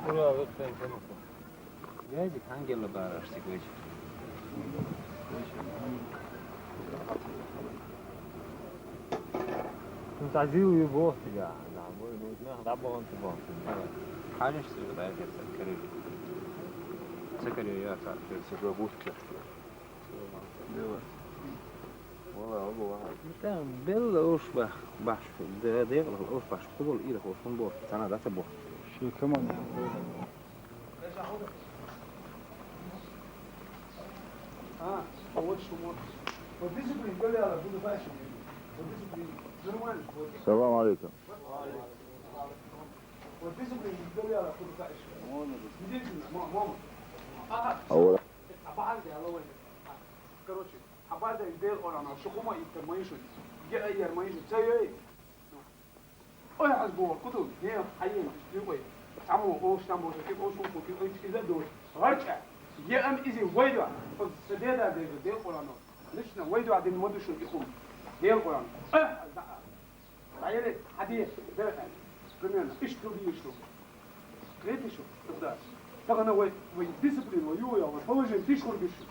Buraya ötmeyin tamam. Gelecek hangi yılla bağırırsak gelecek. تعزيه بوقت يا نعم ونحن عبوا أنت بوقت حاجة سوى ده سكري سكري يا تعرف سكري بوقت والله هو واحد تمام بيل أوش باش ده يغلق أوش باش قبل إيده هو شون بوقت أنا ده تبوه شو كمان أول شو مو وديسبلين قال لي على بده فاشل وديسبلين السلام عليكم. وديسبلين قال لي على بده فاشل ديسبلين ماما أولا أبعد يا الله وين كروشي أبعد يدير أورانا شو كم يتميشوا جاء يرميشوا زي أي حسبوا كتب هي حيين تجيبوا تعملوا أوش تعملوا كيف أوش كيف إذا دول رجع يا أم إذا ويدوا سديدا دير أورانا ليش ويدوا عدين مودو شو يخون دير أورانا بعيرة حديث ده كمان إيش تودي إيش تو كريت شو تقدر تغنى وين ديسبلين ويويا وفوجن تشكر بيشو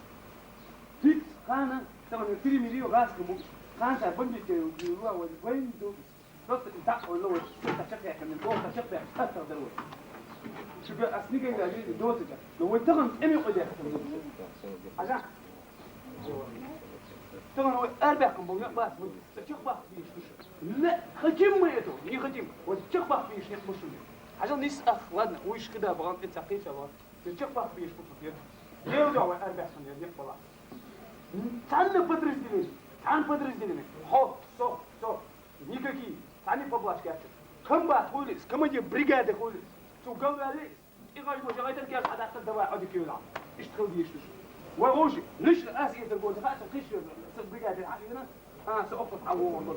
تيت كان تغنى تري مليو غاز كموش كان سبندي تيويا وين دو بس انت ولا وين تشكي كمان دو تشكي أكثر دلوقتي شو بقى أسنيك اللي عجيب دوتك لو انت تغنى أمي قدر عشان تغنى أربع كمبويا بس تشكي بقى لا خجم ما يتو ني خجم وتشبح فيش يخبشوا عشان نسأخ ودنا ويش كده بغان تسقيش بغان تشبح فيش بطل ليه دعوة 4 سنين يقبل تعال بدرس ديني تعال بدرس ديني حط صو نيكاكي تعال ببلاش كاتب كم بقى خولس كم يجي بريغاد خولس شو قال عليه إيغاي بوجه غاية الكاس حدا أحسن دواء عادي كيو يلعب اشتغل دي يشتغل وغوشي ليش الأسئلة تقول خاصة قيش بريغاد الحقيقة سأقف عوض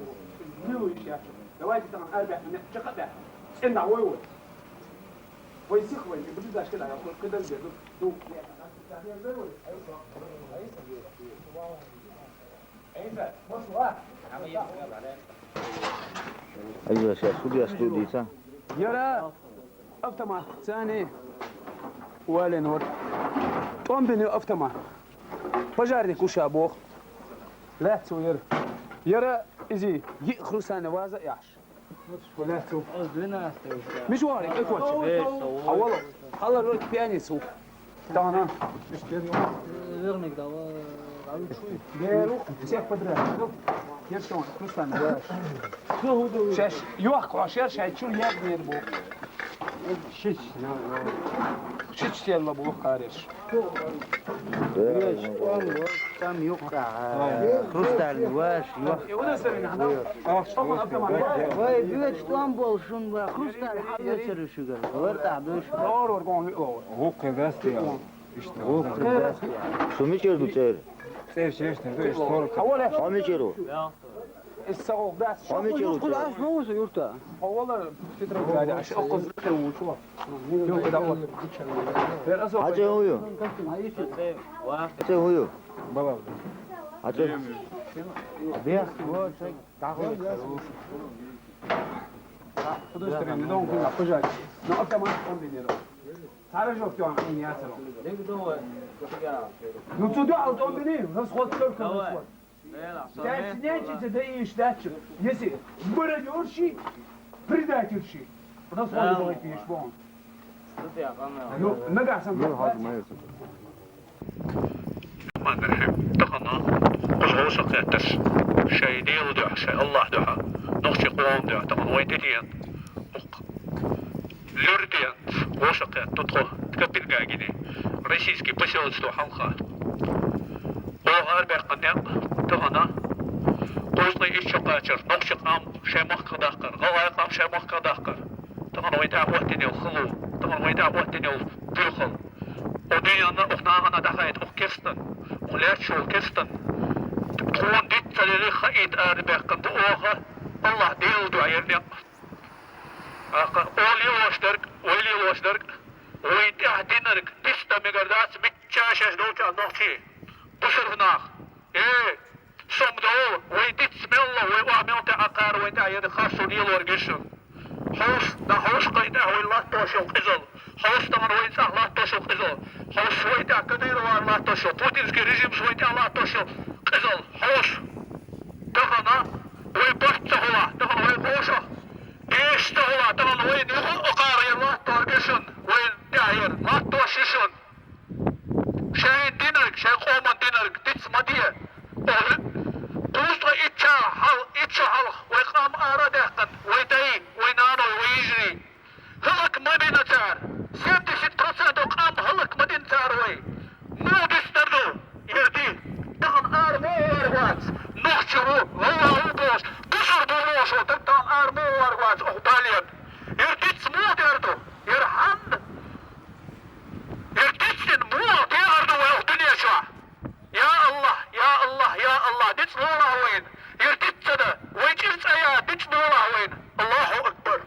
ملو يشاف لواجي طبعا 4 سنين شقة ده إنع ويوه ويسيخ وين بدي أشكلها يا أخوي كده اللي دو أيوة شيخ سودي أسلودي صح؟ يلا أفتما ثاني ولا نور قوم بني أفتما بجارني كوشا بوخ لا تسوي يرى إزي يخرس أنا وازا يعش ولا تسوي مش واري إكوتش أولا الله رولك بياني سوق تمام مش كده غيرنك دوا ديرو سيف بدره يرسون خرس أنا واش شو هو شاش يوحك عشر شاي شو يبني بو شيش يلا بو خارج كم يوقع خرستا الواش Vay büyük İstanbul şunda kustar geçer şu kadar. Orta büyük. هو كذا يا işte هو شو ميشير بتشير سيف شيشتن ده işte أولا شو ميشيرو السوق بس شو ميشيرو Kul aş mı olsa yurtta? والله فترة قاعدة عشان أقص وشوف شوف كده أول غير أسوق هاتي هويو هاتي هويو بابا هاتي بيا خدوش ترى ندون كل حاجة نقطة ما تكون دينيرو تعال شوف كم عين ياسر نتصدق على طول دينيرو ناس خد كل ناس ده نيجي تدعيش داتش يسي برا يورشي بريدات يورشي ناس خد بغي فيش بون يو نقع سام ما نحب تقنا وهو سقطش شيء ديو دع شيء الله دعا نخشي قوم دع تقنا ويتدين لوردين وشقة تدخل تكبر قاعدين رئيسي بسيط سلو حلقة وأربع قناع تقنا قوسنا إيشقاتر نخشي قام شيء مخ داقر غواي قام شيء مخ داقر تقنا ويتعب وقتني وخلو تقنا ويتعب وقتني وبيخل ودينا أخنانا دخلت أوكستن ولا شو كستن تكون ديت تلي خيط أربع قد أوها الله ديو دعيرني أولي واشترك وينتي أهدينرك تستا مقرداس متشاشش دوشا نوشي بصر هناك إيه صمدو وينتي تسمي الله ويوعمل تعقار وينتي عيد خاصو ديال ورقشن حوش دا حوش قيدا هو الله توشي وقزل حوش دا Allah toşu. Putinski rejim soyunca Allah toşu. Kızıl, hoş. Tıkana, oy başta hula, tıkana oy hoşu. Geçti hula, tıkana oy nuhu okarı, Allah torguşun. Oy dahir, Allah toşuşun. Şeyin dinerik, şey koman dinerik, ditsma diye. Kulusta içe hal, oy kam ara dehkan, oy dayi, oy nanoy, oy ijri. Hılık madina çağır. 70% kam hılık madin çağır oy. Nuh düştürdü, yerdi. Dağın armı vargaz, nuh çuvu, Allah'u boş. Kusur bulmuş o, dağın armı vargaz, oğbalyen. Yerdits mu derdi, yerhand. Yerditsin mu derdi oy, dünya şu. Ya Allah, ya Allah, ya Allah, dits mu ola oyun. Yerditse de, oy çirtse ya, dits mu ola oyun. Allahu Ekber.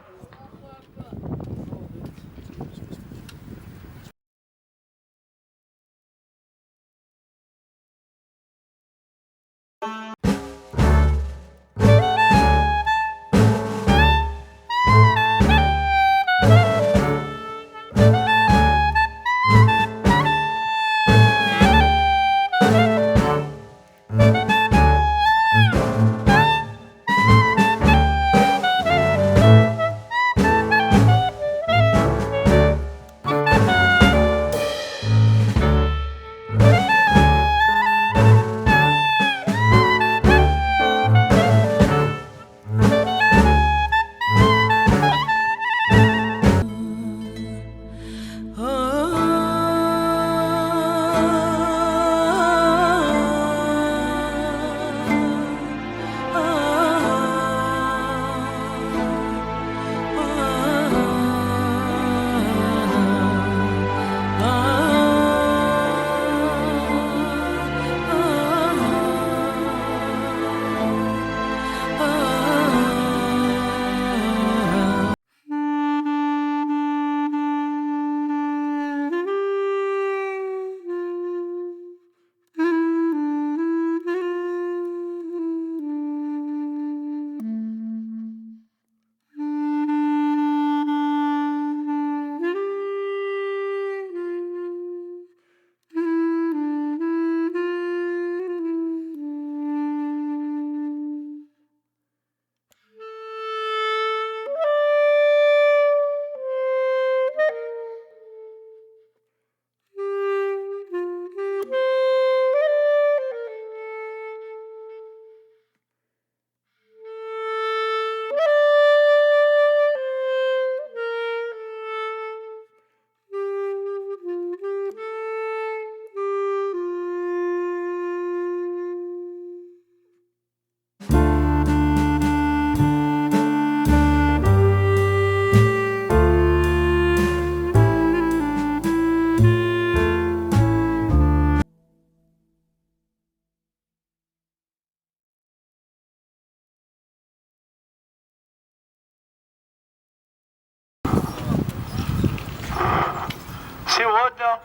Сегодня,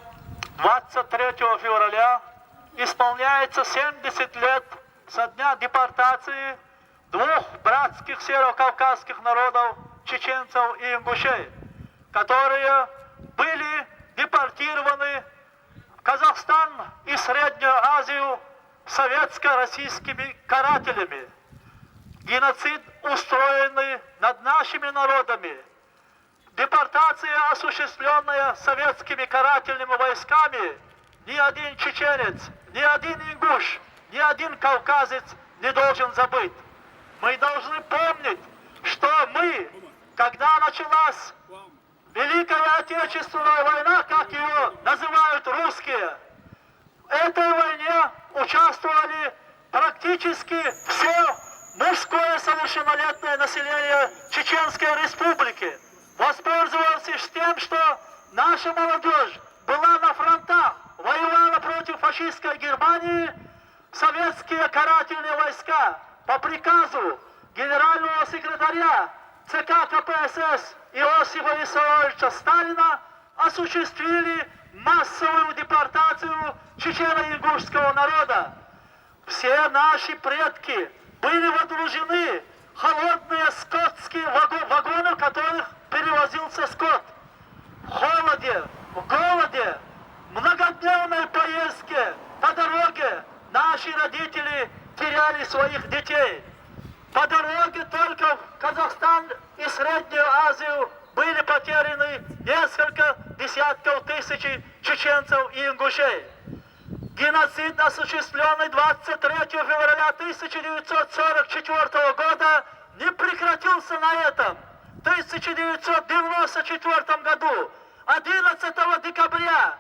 23 февраля, исполняется 70 лет со дня депортации двух братских северокавказских народов, чеченцев и ингушей, которые были депортированы в Казахстан и Среднюю Азию советско-российскими карателями. Геноцид, устроенный над нашими народами. Депортация, осуществленная советскими карательными войсками, ни один чеченец, ни один ингуш, ни один кавказец не должен забыть. Мы должны помнить, что мы, когда началась Великая Отечественная война, как ее называют русские, в этой войне участвовали практически все мужское совершеннолетнее население Чеченской Республики. Воспользовался тем, что наша молодежь была на фронтах, воевала против фашистской Германии, советские карательные войска по приказу генерального секретаря ЦК КПСС Иосифа Виссарионовича Сталина осуществили массовую депортацию чечено-ингушского народа. Все наши предки были водружены холодные скотские вагоны, в которых перевозился скот. В холоде, в голоде многодневной поездке по дороге наши родители теряли своих детей. По дороге только в Казахстан и Среднюю Азию были потеряны несколько десятков тысяч чеченцев и ингушей. Геноцид, осуществленный 23 февраля 1944 года, не прекратился на этом. В 1994 году, 11 декабря,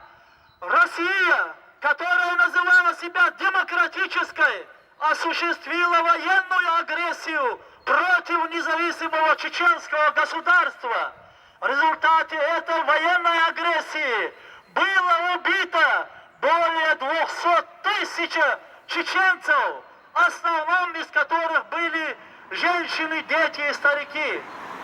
Россия, которая называла себя демократической, осуществила военную агрессию против независимого чеченского государства. В результате этой военной агрессии было убито более 200 тысяч чеченцев, в основном из которых были женщины, дети и старики.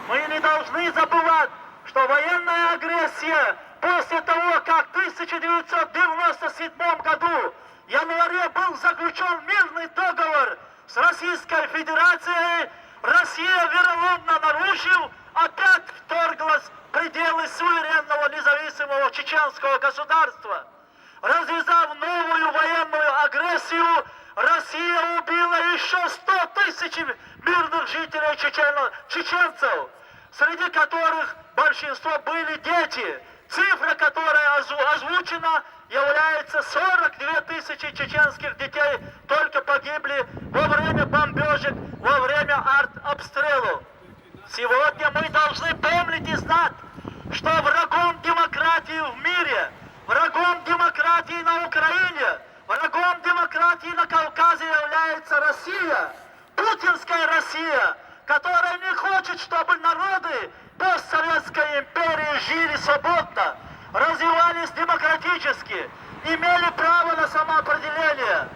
Мы не должны забывать, что военная агрессия после того, как в 1997 году в январе был заключен мирный договор с Российской Федерацией, Россия вероломно нарушив, опять вторглась в пределы суверенного независимого чеченского государства. Развязав новую военную агрессию, Россия убила еще 100 тысяч мирных жителей чеченцев, среди которых большинство были дети. Цифра, которая озвучена, является 42 тысячи чеченских детей только погибли во время бомбежек, во время артобстрелов. Сегодня мы должны помнить и знать, что врагом демократии в мире, врагом демократии на Украине, врагом демократии на Кавказе является Россия, путинская Россия, которая не хочет, чтобы народы постсоветской империи жили свободно, развивались демократически, имели право на самоопределение.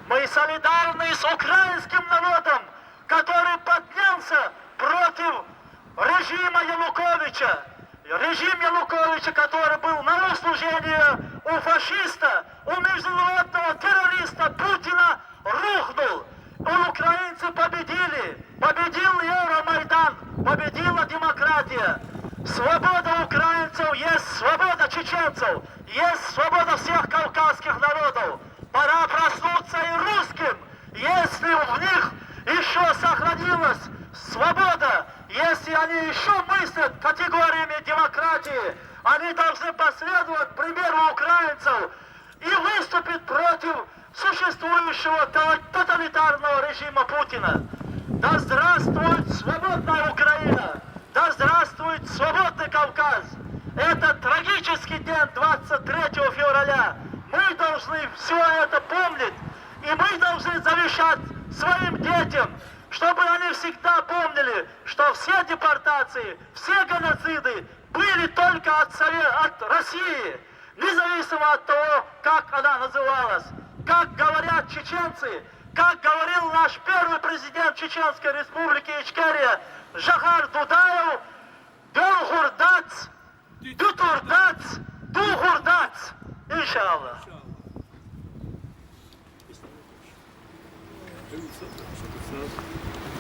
Мы солидарны с украинским народом, который поднялся против режима Януковича. Режим Януковича, который был на услужении у фашиста, у международного террориста Путина, рухнул. Украинцы победили. Победил Евромайдан, победила демократия. Свобода украинцев есть свобода чеченцев, есть свобода всех кавказских народов. Пора проснуться и русским, если в них еще сохранилась свобода, если они еще мыслят категориями демократии, они должны последовать примеру украинцев и выступить против существующего тоталитарного режима Путина. Да здравствует свободная Украина! Да здравствует свободный Кавказ! Это трагический день 23 февраля. Мы должны все это помнить, и мы должны завещать своим детям, чтобы они всегда помнили, что все депортации, все геноциды были только от России, независимо от того, как она называлась. Как говорят чеченцы, как говорил наш первый президент Чеченской Республики Ичкерия Жахар Дудаев,